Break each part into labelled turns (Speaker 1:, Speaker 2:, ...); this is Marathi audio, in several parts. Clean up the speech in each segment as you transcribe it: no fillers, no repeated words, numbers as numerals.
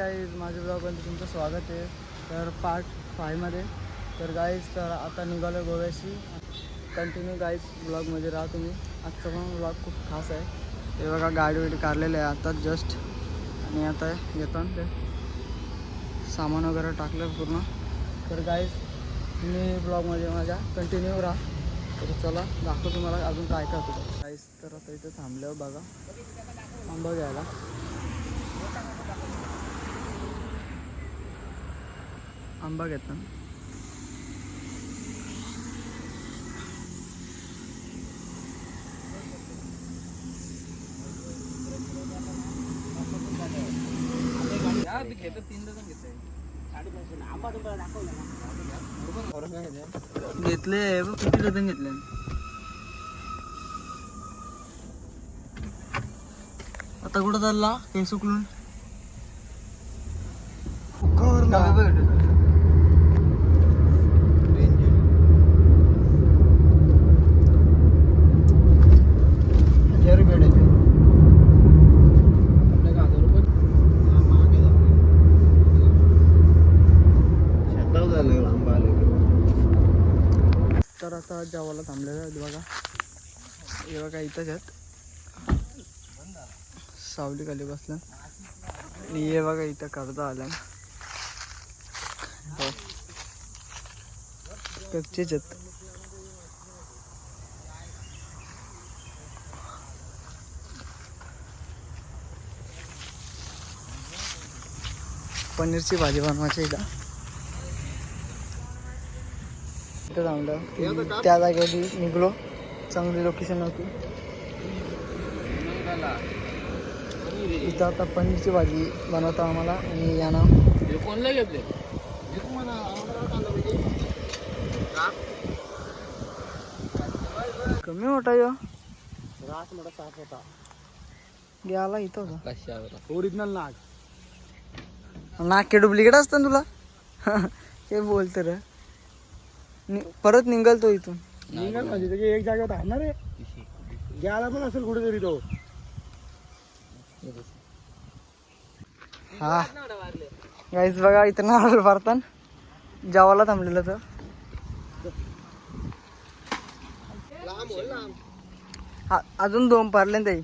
Speaker 1: गाईज माझ्या ब्लॉगमध्ये तुमचं स्वागत आहे. तर पार्ट 5 मध्ये. तर गाईज तर आता निघालो गोव्याशी. कंटिन्यू गाईज ब्लॉगमध्ये राहा तुम्ही. आजचा पण ब्लॉग खूप खास आहे. हे बघा गाडी काढलेलं आहे आता जस्ट. आणि आता येतात ते सामान वगैरे टाकलं पूर्ण. तर गाईज तुम्ही ब्लॉगमध्ये माझ्या कंटिन्यू राहा. तर चला दाखवतो तुम्हाला अजून काय काय होतं गाईज. तर आता इथं थांबल्यावर बघा आंबा घ्यायला. आंबा घेतात. घेतले किती डझन घेतले. आता कुठं चालला केस उकलून. तर आता जेवायला थांबलेलं आहे बघा. हे बघा इथंच आहेत. सावली खाली बसलं. आणि हे बघा इथं कर्जा आला. कच्चेच आहेत. पनीरची भाजी बनवायची इथं. इथं थांबलं. त्या जागेवरती निघलो. चांगली लोकेशन होती. इथं आता पनीरची भाजी बनवता आम्हाला. आणि यानं कोणला घेतले कमी मोठा यो रास मोठा साफ होता. गेला इथं होता ओरिजिनल नाक के डुप्लिकेट असतं तुला. हे बोलत रे. परत निघाल तो इथून. निघाल म्हणजे एक जागेवर आहे ना रे. गेला पण असेल कुठेतरी तो. हा गाईस बघा इथं नारळ भरताना जेवायला थांबलेलं तर. अजून 2 पारले ताई.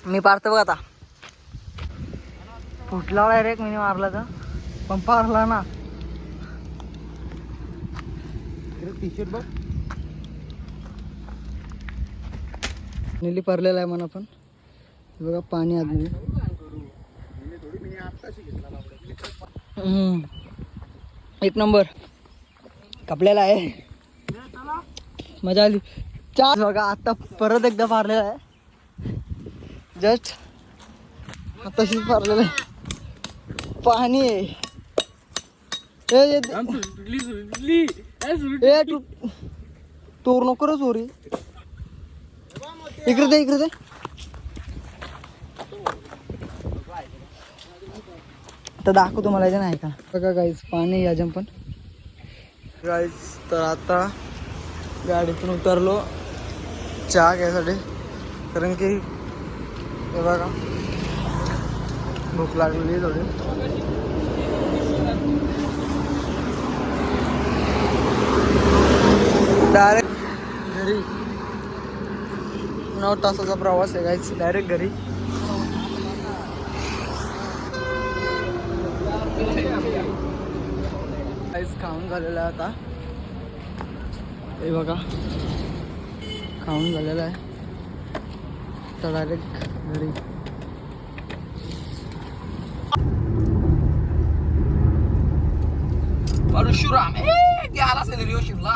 Speaker 1: मी पारतो बघ आता. फुटला डायरेक्ट मी मारला तर पण पारला ना. टी शर्ट बघ नेली पारलेला आहे म्हणा. पण बघा पाणी आत. एक नंबर कपलेला आहे. मजा आली. चार बघा आता परत एकदा पारलेला आहे. जस्ट तशीच पारलेलं आहे. पाणी आहे. तोर नको रे चोरी. इकडे दे इकडे दे. तर दाखवतो मला याच्या नाही का बघा गाईज पाणी याच्या पण गाईज. तर आता गाडीतून उतरलो चहा घ्यायसाठी. कारण की हे बघा भूक लागलेली थोडी. डायरेक्ट घरी. 9 तासाचा प्रवास आहे गाईज. डायरेक्ट घरी. गाईज खाऊन झालेलं आहे आता. हे बघा खाऊन झालेलं आहे. तर डायरेक्ट घरी. परशुराम गेला असेल रे शिवला.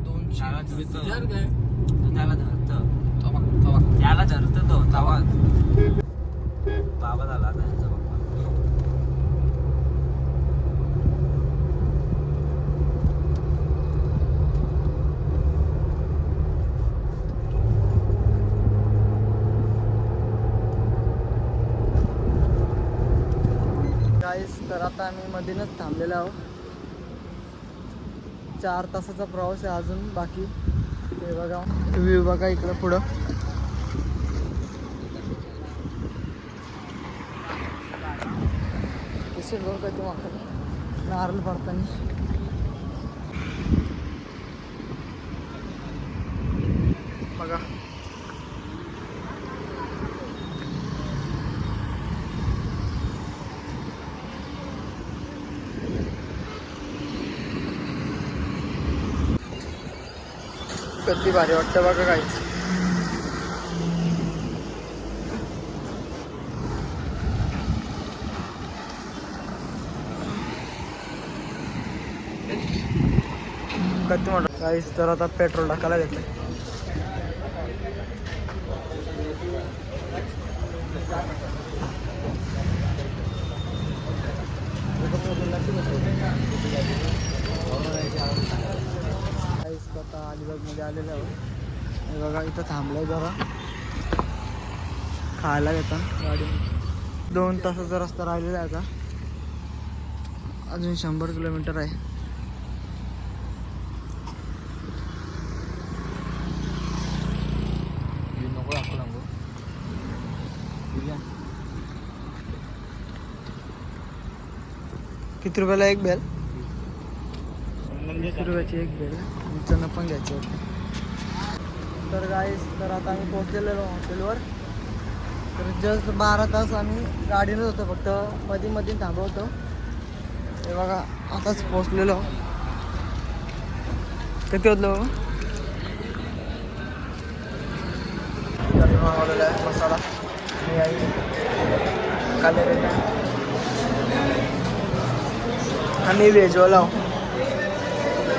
Speaker 1: 200 त्याला धरतं. त्याला धरतं तो तवा बाबा झाला त्यांचा बाबा. गाईस तर आता आम्ही मधीनच थांबलेलो आहोत. 4 तासाचा प्रवास आहे अजून बाकी. हे बघा व्ह्यू बघा इकडं पुढं. कसे लोक आहे तुम्हाला नारळ पडताना. बघा किती भारी वाटतं बघा काहीच. किती मोठं काहीच. तर आता पेट्रोल टाकायला घेतलं. आता अलिबागमध्ये आलेलं आहे. हे बघा इथं थांबलंय जरा खायला घेता गाडी. 2 तासाचा रस्ता राहिलेला आहे आता. अजून 100 किलोमीटर आहे. किती रुपयाला एक बेल? 20 रुपयाची एक बेल. चणं पण घ्यायचं होतं. तर गाईस तर आता आम्ही पोहोचलेलो हॉटेलवर. तर जस्ट 12 तास आम्ही गाडीनंच होतो. फक्त मध्ये थांबवतो. हे बघा आताच पोहोचलेलो. किती होतलो मागवलेला आहे मसाला आणि आई कांदे आणि व्हेजवाला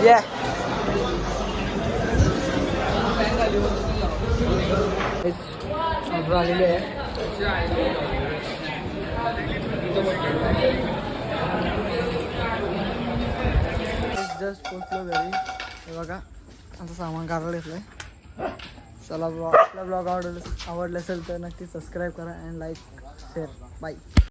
Speaker 1: या. ऑर्डर आलेली आहे. जस्ट पोचलो घरी. हे बघा आता सामान काढायला घेतलं आहे. चला आपला ब्लॉग आवडला असेल तर नक्की सबस्क्राईब करा अँड लाईक शेअर. बाय.